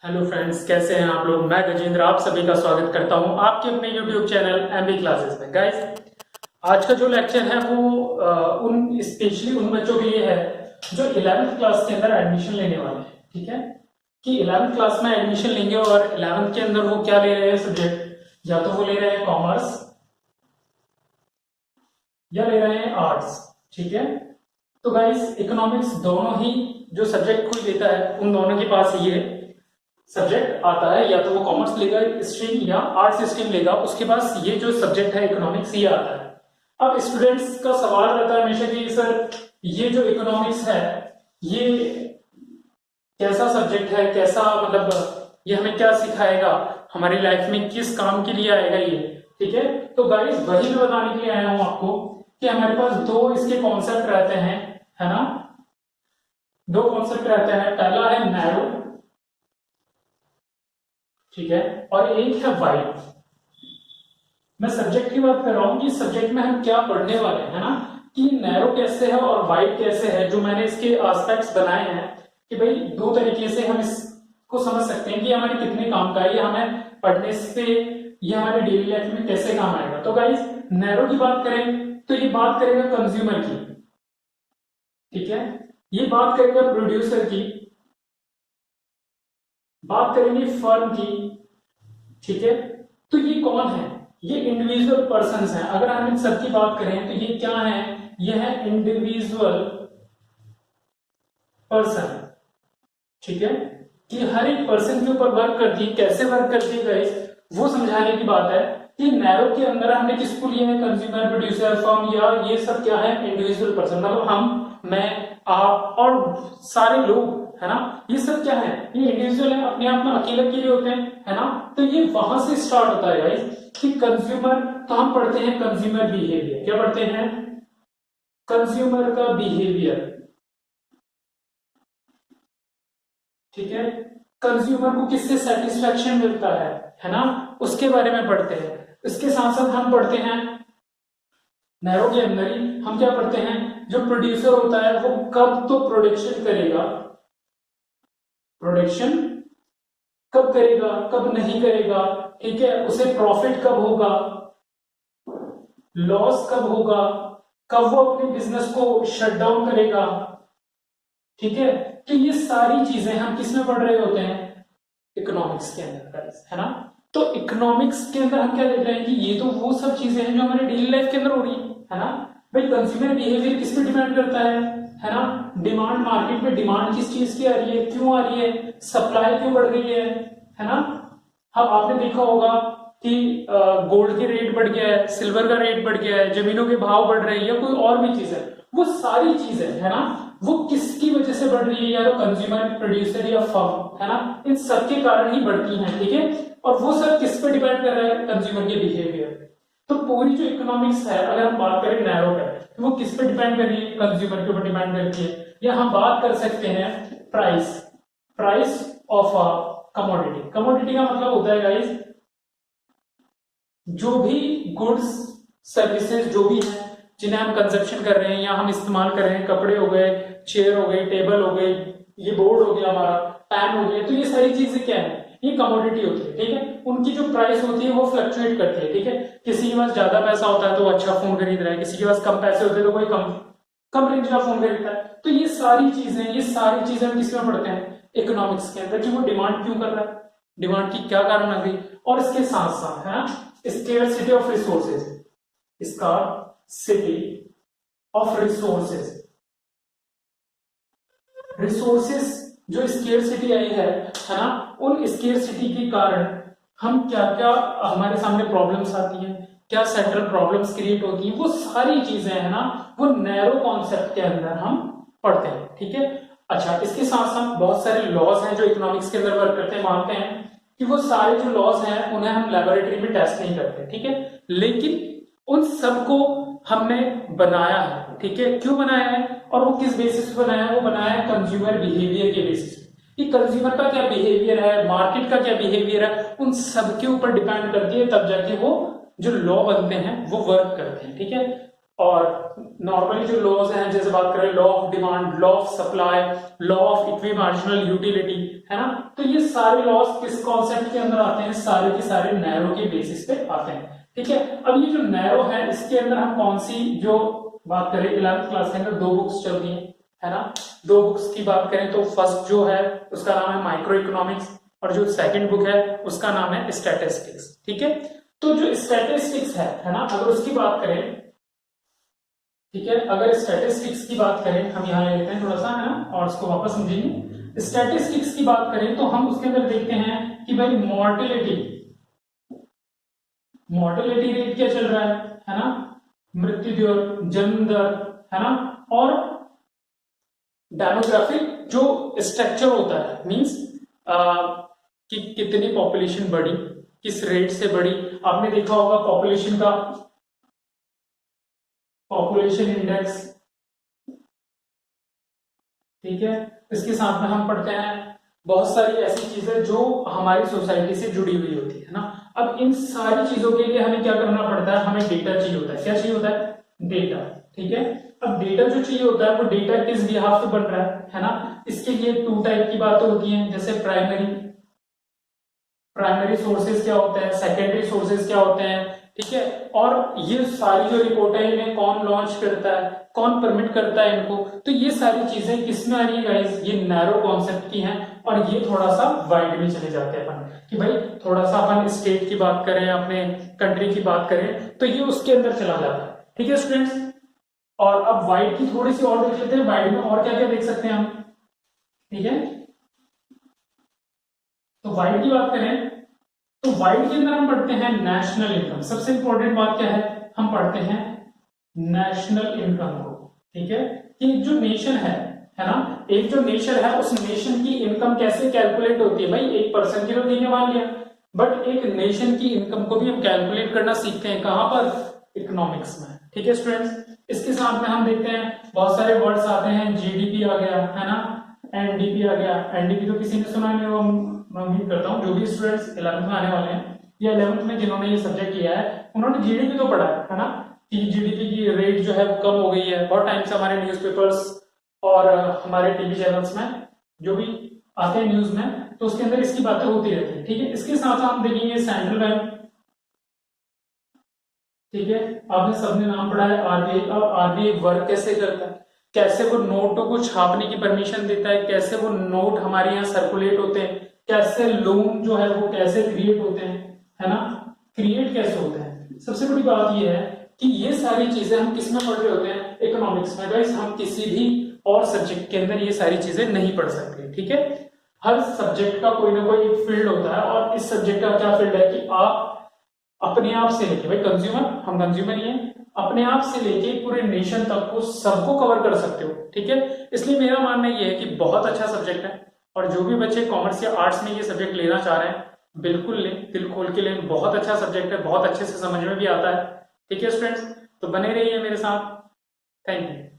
Hello friends, कैसे हैं आप लोग। मैं गजेंद्र आप सभी का स्वागत करता हूं आपके अपने यूट्यूब चैनल एमबी क्लासेस में। गाइस, आज का जो लेक्चर है वो उन स्पेशली उन बच्चों के लिए है जो 11th क्लास के अंदर एडमिशन लेने वाले हैं। ठीक है कि 11th क्लास में एडमिशन लेंगे और 11th के अंदर वो क्या ले रहे हैं सब्जेक्ट, या तो वो ले रहे हैं कॉमर्स या ले रहे हैं आर्ट्स। ठीक है, तो गाइस इकोनॉमिक्स दोनों ही जो सब्जेक्ट कोई लेता है उन दोनों के पास ये सब्जेक्ट आता है, या तो वो कॉमर्स लेगा स्ट्रीम या आर्ट्स स्ट्रीम लेगा, उसके पास ये जो सब्जेक्ट है इकोनॉमिक्स ये आता है। अब स्टूडेंट्स का सवाल रहता है हमेशा कि सर ये जो इकोनॉमिक्स है ये कैसा सब्जेक्ट है, कैसा मतलब ये हमें क्या सिखाएगा, हमारी लाइफ में किस काम के लिए आएगा ये। ठीक है, तो गाइस वही मैं बताने के लिए आया हूं आपको कि हमारे पास दो इसके कॉन्सेप्ट रहते हैं, है ना। दो कॉन्सेप्ट रहते हैं, पहला है नैरो, ठीक है, और एक है वाइड। मैं सब्जेक्ट की बात कर रहा हूं कि सब्जेक्ट में हम क्या पढ़ने वाले हैं, है ना, कि नैरो कैसे है और वाइड कैसे है। जो मैंने इसके एस्पेक्ट्स बनाए हैं कि भाई दो तरीके से हम इसको समझ सकते हैं कि हमारे कितने काम का है, ये हमें पढ़ने से ये हमारे डेली लाइफ में कैसे काम आएगा। तो गाइस नैरो की बात करें तो ये बात करेगा कंज्यूमर की, ठीक है, ये बात करेगा प्रोड्यूसर की, बात करेंगे फर्म की। ठीक है, तो ये कौन है, ये इंडिविजुअल पर्संस हैं। अगर हम इन सब की बात करें तो ये क्या है, ये है इंडिविजुअल पर्सन। ठीक है, कि हर एक पर्सन के ऊपर वर्क करती है, कैसे वर्क करती है गाइस वो समझाने की बात है कि नैरो के अंदर हमने किसको लिया है, कंज्यूमर, प्रोड्यूसर, फर्म, या ये सब क्या है इंडिविजुअल पर्सन, मतलब हम, मैं, आप और सारे लोग, है ना। ये सब क्या है, ये इंडिविजुअल है, अपने आप में अकेले अकेले होते हैं, है ना। तो ये वहां से स्टार्ट होता है गाइस कि कंज्यूमर, तो हम पढ़ते हैं कंज्यूमर बिहेवियर। क्या पढ़ते हैं, कंज्यूमर का बिहेवियर। ठीक है, कंज्यूमर को किससे सेटिस्फेक्शन मिलता है ना, उसके बारे में पढ़ते हैं। इसके साथ साथ हम पढ़ते हैं नैरो के अंदर ही हम क्या पढ़ते हैं, जो प्रोड्यूसर होता है वो कब तो प्रोडक्शन करेगा, प्रोडक्शन कब करेगा, कब नहीं करेगा। ठीक है, उसे प्रॉफिट कब होगा, लॉस कब होगा, कब वो अपने बिजनेस को शट डाउन करेगा। ठीक है, तो ये सारी चीजें हम किसमें पढ़ रहे होते हैं, इकोनॉमिक्स के अंदर, है ना। तो इकोनॉमिक्स के अंदर हम क्या देख रहे हैं कि ये तो वो सब चीजें हैं जो हमारे डेली लाइफ के अंदर हो रही है ना। भाई कंज्यूमर बिहेवियर किस पे डिपेंड करता है ना। डिमांड, मार्केट में डिमांड किस चीज की आ रही है, क्यों आ रही है, सप्लाई क्यों बढ़ गई है ना। अब आपने देखा होगा कि गोल्ड के रेट बढ़ गया है, सिल्वर का रेट बढ़ गया है, जमीनों के भाव बढ़ रहे हैं, या कोई और भी चीज है, वो सारी चीजें, है ना, वो किसकी वजह से बढ़ रही है, या तो कंज्यूमर, प्रोड्यूसर या फर्म, है ना, इन सब के कारण ही बढ़ती हैं। ठीक है, और वो सब किस पे डिपेंड कर रहा है, कंज्यूमर के बिहेवियर। तो पूरी जो इकोनॉमिक्स है, अगर हम बात करें नैरो पे, तो वो किस पे डिपेंड कर रही है, कंज्यूमर के ऊपर डिपेंड करती है। या हम बात कर सकते हैं price, price of a commodity. Commodity का मतलब होता है गाइस जो भी गुड्स, सर्विसेज जो भी है जिन्हें हम कंजप्शन कर रहे हैं या हम इस्तेमाल कर रहे हैं, कपड़े हो गए, चेयर हो गई, टेबल हो गई, ये बोर्ड हो गया, हमारा पैन हो गया, तो ये सारी चीजें क्या है, ये कमोडिटी होती है। ठीक है, उनकी जो प्राइस होती है वो फ्लक्चुएट करती है। ठीक है, किसी के पास ज्यादा पैसा होता है तो वो अच्छा फोन खरीद रहा है, किसी के पास कम पैसे होते हैं तो कोई कम रेंज का फोन खरीदता है। तो ये सारी चीजें हम किसमें पढ़ते हैं, इकोनॉमिक्स के अंदर, कि वो डिमांड क्यों कर रहा है, डिमांड की क्या कारण आ गई। और इसके साथ साथ है scarcity of resources, scarcity of resources, resources जो स्केर्सिटी आई है ना, उन स्केर्सिटी के कारण हम क्या क्या हमारे सामने प्रॉब्लम्स आती हैं, क्या सेंट्रल प्रॉब्लम्स क्रिएट होती हैं, वो सारी चीजें है ना, वो नैरो कॉन्सेप्ट के अंदर हम पढ़ते हैं। ठीक है, अच्छा, इसके साथ साथ बहुत सारे लॉज हैं जो इकोनॉमिक्स के अंदर वर्क करते हैं। मानते हैं कि वो सारे जो लॉज हैं उन्हें हम लेबोरेटरी में टेस्ट नहीं करते, ठीक है, लेकिन उन सबको हमने बनाया है। ठीक है, क्यों बनाया है और वो किस बेसिस पे बनाया है, वो बनाया है कंज्यूमर बिहेवियर के बेसिस पे, कि कंज्यूमर का क्या बिहेवियर है, मार्केट का क्या बिहेवियर है, उन सब के ऊपर डिपेंड करती है, तब जाके वो जो लॉ बनते हैं वो वर्क करते हैं। ठीक है, और नॉर्मली जो लॉज हैं, जैसे बात करें law of demand, law of supply, law of equimarginal utility, है ना, तो ये सारे लॉज किस कॉन्सेप्ट के अंदर आते हैं, सारे के सारे नैरो के बेसिस पे आते हैं। ठीक है, अब ये जो नैरो है इसके अंदर हम कौन सी जो बात करें 11th क्लास के अंदर 2 बुक्स चल रही है ना, 2 बुक्स की बात करें तो फर्स्ट जो है उसका नाम है माइक्रो इकोनॉमिक्स और जो सेकंड बुक है उसका नाम है स्टैटिस्टिक्स। ठीक है, तो जो स्टैटिस्टिक्स है ना, अगर उसकी बात करें, ठीक है, अगर स्टैटिस्टिक्स की बात करें, हम यहाँ लेते हैं थोड़ा सा, है ना, और इसको वापस समझेंगे। स्टैटिस्टिक्स की बात करें तो हम उसके अंदर देखते हैं कि भाई मोर्टेलिटी रेट क्या चल रहा है ना, मृत्यु दर, जन्म दर, है ना, और डेमोग्राफिक जो स्ट्रक्चर होता है, मींस कि कितनी पॉपुलेशन बढ़ी, किस रेट से बढ़ी। आपने देखा होगा पॉपुलेशन का पॉपुलेशन इंडेक्स, ठीक है, इसके साथ में हम पढ़ते हैं बहुत सारी ऐसी चीजें जो हमारी सोसाइटी से जुड़ी हुई होती है ना। अब इन सारी चीजों के लिए हमें क्या करना पड़ता है, हमें डेटा चाहिए होता है। क्या चाहिए होता है, डेटा। ठीक है, अब डेटा जो चाहिए होता है वो डेटा किस बिहाफ पे बन रहा है ना, इसके लिए 2 टाइप की बातें होती हैं, जैसे प्राइमरी सोर्सेज क्या होते हैं, सेकेंडरी सोर्सेज क्या होते हैं। ठीक है, और ये सारी जो रिपोर्ट है इन्हें कौन लॉन्च करता है, कौन परमिट करता है इनको, तो ये सारी चीजें किसमें आ रही है गाइस, ये नैरो कॉन्सेप्ट की हैं। और ये थोड़ा सा वाइड में चले जाते हैं अपन कि भाई थोड़ा सा अपन स्टेट की बात करें, अपने कंट्री की बात करें, तो ये उसके अंदर चला जाता है। ठीक है स्टूडेंट्स, और अब वाइड की थोड़ी सी और देख लेते हैं, वाइड में और क्या क्या देख सकते हैं हम। ठीक है, तो वाइड की बात करें तो वाइड के अंदर हम पढ़ते हैं नेशनल इनकम। सबसे इंपॉर्टेंट बात क्या है, हम पढ़ते हैं नेशनल इनकम को। ठीक है, कि जो नेशन है ना, एक जो नेशन है उस नेशन की इनकम कैसे कैलकुलेट होती है। भाई एक पर्सन की तो ठीक है मान लिया, बट एक नेशन की इनकम को भी हम कैलकुलेट करना सीखते हैं, कहां पर, इकोनॉमिक्स में। ठीक है स्टूडेंट्स, इसके साथ में हम देखते हैं बहुत सारे वर्ड्स आते हैं, जीडीपी आ गया, है ना, एनडीपी आ गया। एनडीपी तो किसी ने सुना नहीं होगा, मैं उम्मीद करता हूँ जो भी स्टूडेंट्स 11th में आने वाले हैं या 11th में जिन्होंने ये सब्जेक्ट लिया है उन्होंने जीडीपी तो पढ़ा है ना, कि जीडीपी की रेट जो है वो कम हो गई है। बहुत टाइम से हमारे न्यूज़पेपर्स और हमारे टीवी चैनल्स में जो भी आते हैं न्यूज में, तो उसके अंदर इसकी बातें होती रहती है। ठीक है, इसके साथ हम देखेंगे सेंट्रल बैंक। ठीक है, आपने सबने नाम पढ़ा है आरबीआई। अब आरबीआई वर्क कैसे करता है, कैसे वो नोटों को छापने की परमिशन देता है, कैसे वो नोट हमारे यहाँ सर्कुलेट होते हैं, कैसे लोन जो है वो कैसे क्रिएट होते हैं, है ना, क्रिएट कैसे होते हैं। सबसे बड़ी बात ये है कि ये सारी चीजें हम किस में पढ़ रहे होते हैं, इकोनॉमिक्स में। गाइस हम किसी भी और सब्जेक्ट के अंदर ये सारी चीजें नहीं पढ़ सकते। ठीक है, हर सब्जेक्ट का कोई ना कोई एक फील्ड होता है, और इस सब्जेक्ट का क्या फील्ड है कि आप अपने आप से लेके, भाई कंज्यूमर, हम कंज्यूमर ही हैं, अपने आप से लेके पूरे नेशन तक को सबको कवर कर सकते हो। ठीक है, इसलिए मेरा मानना ये है कि बहुत अच्छा सब्जेक्ट है, और जो भी बच्चे कॉमर्स या आर्ट्स में ये सब्जेक्ट लेना चाह रहे हैं बिल्कुल लें, दिल खोल के लें। बहुत अच्छा सब्जेक्ट है, बहुत अच्छे से समझ में भी आता है। ठीक है स्टूडेंट्स, तो बने रहिए मेरे साथ। Thank you.